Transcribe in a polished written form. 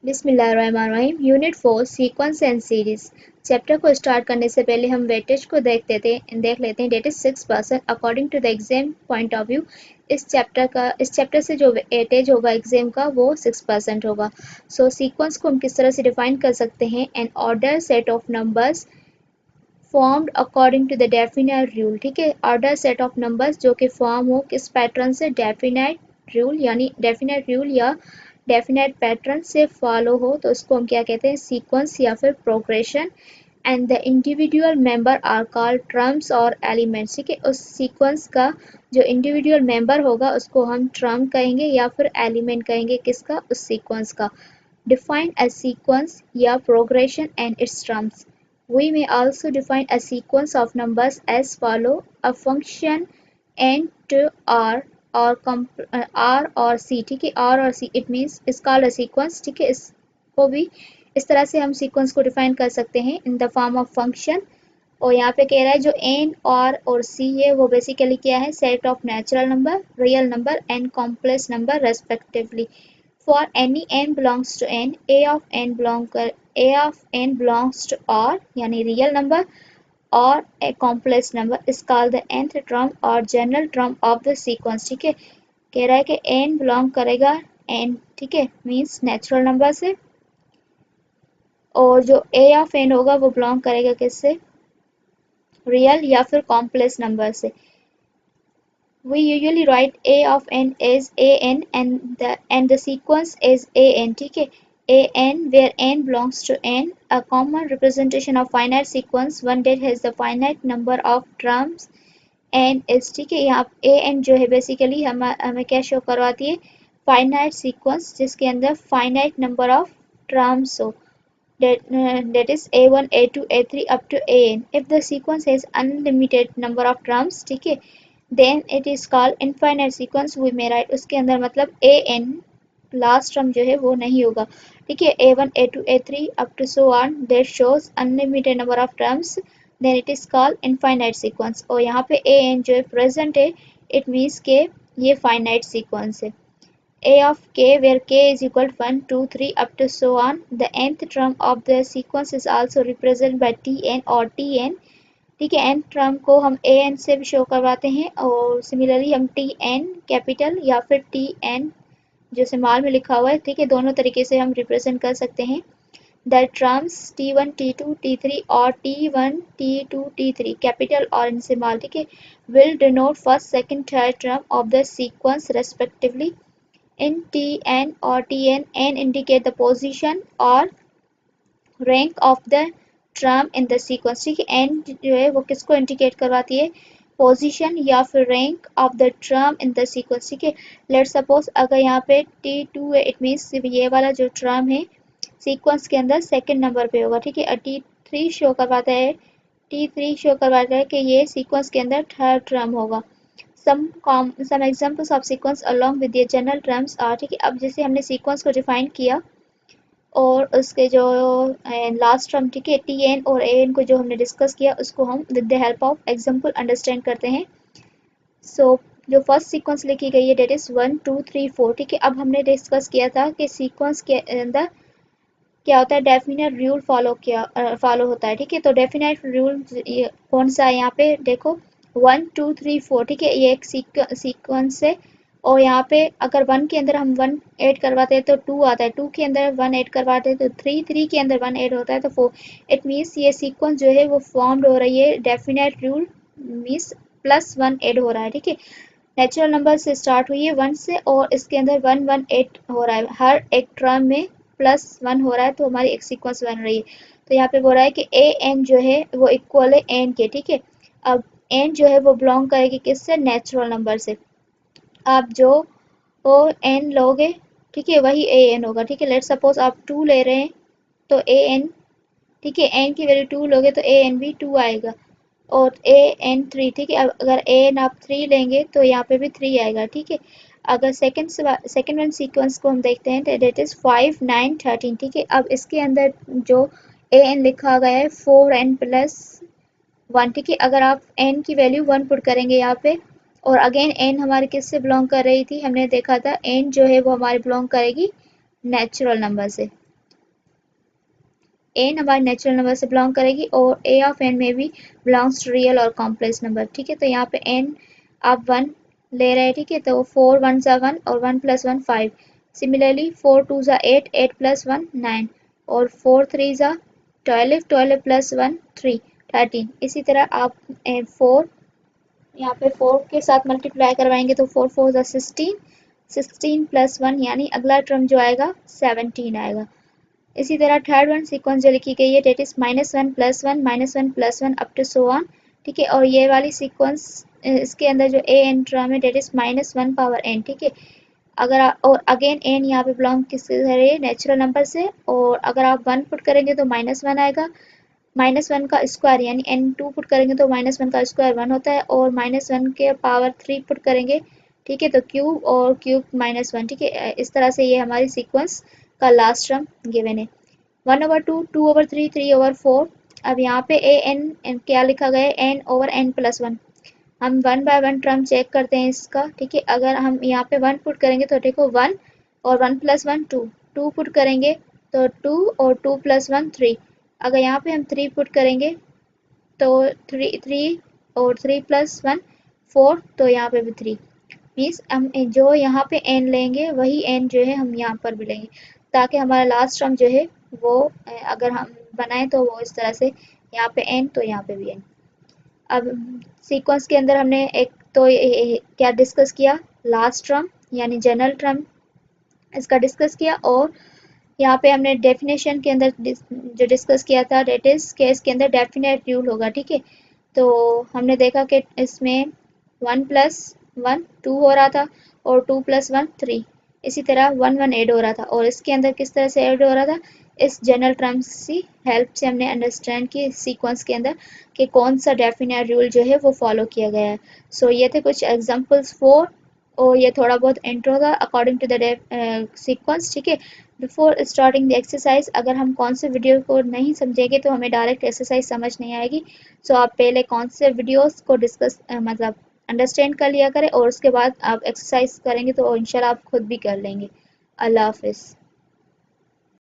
बिस्मिल्लाहिर्रहमानिर्रहीम। Unit 4 sequence and series. Chapter को start करने से पहले हम वेटेज को देख लेते हैं। That is 6% according to the exam point of view. इस चैप्टर से जो वेटेज होगा एग्जाम का वो 6% होगा। सो सीक्वेंस को हम किस तरह से डिफाइन कर सकते हैं? An order set of numbers formed according to the definite rule. ठीक है, ऑर्डर सेट ऑफ नंबर्स जो कि फॉर्म हो किस पैटर्न से? डेफिनेट रूल, यानी डेफिनेट रूल या डेफिनेट पैटर्न से फॉलो हो तो उसको हम क्या कहते हैं? सीक्वेंस या फिर progression. And the individual member are called terms और एलिमेंट्स। ठीक है, उस सीक्वेंस का जो इंडिविजुअल मेंबर होगा उसको हम ट्रम कहेंगे या फिर एलिमेंट कहेंगे। किसका? उस सीक्वेंस का। डिफाइन a sequence या progression and its terms. We may also define a sequence of numbers as follow: a function n to r r और c। ठीक है, r और c it means is called a sequence। ठीक है, इसको भी इस तरह से हम सीक्वेंस को डिफाइन कर सकते हैं in the form of function. और यहाँ पे कह रहा है जो n और c है वो बेसिकली क्या है? Set of natural number, real number and complex number respectively. For any n belongs to n, a of n belongs to r यानी रियल नंबर और a complex number is called the nth term और general term of the sequence. ठीक है, कह रहा है कि n belong करेगा n, ठीक है, मीन्स नेचुरल नंबर से, और जो a ऑफ n होगा वो बिलोंग करेगा किससे? रियल या फिर कॉम्प्लेक्स नंबर से। We usually write a of n as an and the sequence is an। ठीक है, an where n belongs to n, a common representation of finite sequence one that has the finite number of terms n is। ठीक है, यहाँ an जो है basically हमें क्या show करवाती है? फाइनाइट सीक्वेंस जिसके अंदर फाइनाइट नंबर ऑफ टर्म्स हो, that is a1 a2 a3 up to an। if the sequence has unlimited number of terms, ठीक है, then it is called infinite sequence। we may write उसके अंदर मतलब an last term जो है वो नहीं होगा। ठीक है, a1 a2 a3 up to so on that shows unlimited number of terms, then it is called infinite sequence। और यहाँ पे an जो है प्रेजेंट है, it means के ये फाइनाइट सीक्वेंस है। a of k where k is equal to 1 2 3 up to so on, the nth term of the sequence is also represented by tn और tn। ठीक है, एन टर्म को हम A N से भी शो करवाते हैं और सिमिलरली हम टी एन कैपिटल या फिर टी एन जो स्मॉल में लिखा हुआ है, ठीक है, दोनों तरीके से हम रिप्रेजेंट कर सकते हैं। The terms T one T two T three और T one T two T three capital और इन स्मॉल, ठीक है, will denote first second third term of the sequence respectively. In T N और T N N indicate the position और rank of the term in the sequence. ठीक है, N जो है वो किसको इंडिकेट करवाती है? पोजीशन या फिर rank of the term in the sequence. ठीक है, लेट सपोज अगर यहाँ पे T2 है, इट मीन्स ये वाला जो टर्म है सीक्वेंस के अंदर सेकंड नंबर पे होगा। ठीक है, T3 शो करवाता है, T3 शो करवाता है कि ये सीक्वेंस के अंदर थर्ड टर्म होगा। some examples of sequence along with their general terms are। ठीक है, अब जैसे हमने सीक्वेंस को डिफाइन किया और उसके जो लास्ट टर्म, ठीक है, टी एन और ए एन को जो हमने डिस्कस किया उसको हम with the help of example understand करते हैं। सो जो फर्स्ट सीक्वेंस लिखी गई है डेट इज 1 2 3 4। ठीक है, अब हमने डिस्कस किया था कि सीक्वेंस के अंदर क्या होता है? डेफिनेट रूल फॉलो होता है। ठीक है, तो डेफिनेट रूल कौन सा है? यहाँ पे देखो 1 2 3 4। ठीक है, ये एक सीक्वेंस है और यहाँ पे अगर 1 के अंदर हम 1 ऐड करवाते हैं तो 2 आता है, 2 के अंदर 1 ऐड करवाते हैं तो 3, 3 के अंदर 1 ऐड होता है तो 4। इट मीन्स ये सीक्वेंस जो है वो फॉर्म्ड हो रही है डेफिनेट रूल मीन्स +1 ऐड हो रहा है। ठीक है, नेचुरल नंबर से स्टार्ट हुई है 1 से और इसके अंदर 1 1 8 हो रहा है, हर एक टर्म में +1 हो रहा है तो हमारी एक सीक्वेंस बन रही है। तो यहाँ पे बोल रहा है कि ए एन जो है वो इक्वल है एन के। ठीक है, अब एन जो है वो बिलोंग करेगी किससे? नेचुरल नंबर से। आप जो ओ एन लोगे, ठीक है, वही ए एन होगा। ठीक है, लेट सपोज आप 2 ले रहे हैं तो ए एन, ठीक है, एन की वैल्यू 2 लोगे तो ए एन भी 2 आएगा और ए एन 3। ठीक है, अब अगर ए एन आप 3 लेंगे तो यहाँ पे भी 3 आएगा। ठीक है, अगर सेकेंड वन सीक्वेंस को हम देखते हैं तो डेट इज 5 9 13। ठीक है, अब इसके अंदर जो ए एन लिखा गया है 4n+1। ठीक है, अगर आप n की वैल्यू 1 पुट करेंगे यहाँ पे और अगेन n हमारे किस से बिलोंग कर रही थी? हमने देखा था n जो है वो हमारे बिलोंग करेगी नेचुरल नंबर से। एन हमारे नेचुरल नंबर से बिलोंग करेगी और ए ऑफ एन में भी बिलोंग्स टू रियल और कॉम्प्लेक्स नंबर। ठीक है, तो यहाँ पे एन आप 1 ले रहे हैं। ठीक है, तो 4 1 ज़ा 1 और 1 + 1 5। सिमिलरली 4 2 ज़ा 8 8 + 1 9 और 4 3 ज़ा 12 12 + 1 3 13। इसी तरह आप 4 यहाँ पे 4 के साथ मल्टीप्लाई करवाएंगे तो 4 4 ज़ा 16 16 + 1 यानी अगला टर्म जो आएगा 17 आएगा। इसी तरह थर्ड वन सीक्वेंस जो लिखी गई है that is -1 + 1 -1 + 1 up to so on. ठीक है, और ये वाली सीक्वेंस इसके अंदर जो ए एन टर्म है डेट इज -1 पावर n। ठीक है, अगर और अगेन एन यहाँ पे बिलोंग किससे है, नेचुरल नंबर से, और अगर आप 1 पुट करेंगे तो -1 आएगा। -1 का स्क्वायर यानी n2 पुट करेंगे तो -1 का स्क्वायर 1 होता है, और -1 के पावर 3 पुट करेंगे। ठीक है, तो क्यूब और क्यूब -1। ठीक है, इस तरह से ये हमारी सीक्वेंस का लास्ट टर्म गिवन है। 1/2 2/3 3/4। अब यहाँ पे ए एन क्या लिखा गया है, n/n+1। हम 1 बाय 1 टर्म चेक करते हैं इसका। ठीक है, अगर हम यहाँ पे 1 पुट करेंगे तो देखो 1 और 1 + 1 2 2 पुट करेंगे तो 2 और 2 + 1 3। अगर यहाँ पे हम 3 पुट करेंगे तो 3 3 और 3 + 1 4, तो यहाँ पे भी 3। मीन्स हम जो यहाँ पे n लेंगे वही n जो है हम यहाँ पर भी लेंगे, ताकि हमारा लास्ट टर्म जो है वो अगर हम बनाएं तो वो इस तरह से यहाँ पे n तो यहाँ पे भी n। अब सीक्वेंस के अंदर हमने एक तो क्या डिस्कस किया, लास्ट टर्म यानी जनरल टर्म इसका डिस्कस किया, और यहाँ पे हमने डेफिनेशन के अंदर जो डिस्कस किया था डेट इज के इसके अंदर डेफिनेट रूल होगा। ठीक है, तो हमने देखा कि इसमें 1 + 1 2 हो रहा था और 2 + 1 3। इसी तरह 1 1 ऐड हो रहा था, और इसके अंदर किस तरह से ऐड हो रहा था, इस जनरल टर्म्स की हेल्प से हमने अंडरस्टैंड की सीक्वेंस के अंदर कि कौन सा डेफिनेट रूल जो है वो फॉलो किया गया है। सो ये थे कुछ एग्जांपल्स फॉर, और ये थोड़ा बहुत इंट्रो था अकॉर्डिंग टू द सीक्वेंस। ठीक है, बिफोर स्टार्टिंग द एक्सरसाइज अगर हम कौन से वीडियो को नहीं समझेंगे तो हमें डायरेक्ट एक्सरसाइज समझ नहीं आएगी। सो आप पहले कौन से वीडियोस को डिस्कस मतलब अंडरस्टैंड कर लिया करें, और उसके बाद आप एक्सरसाइज करेंगे तो इंशाल्लाह आप खुद भी कर लेंगे। अल्लाह हाफिज़।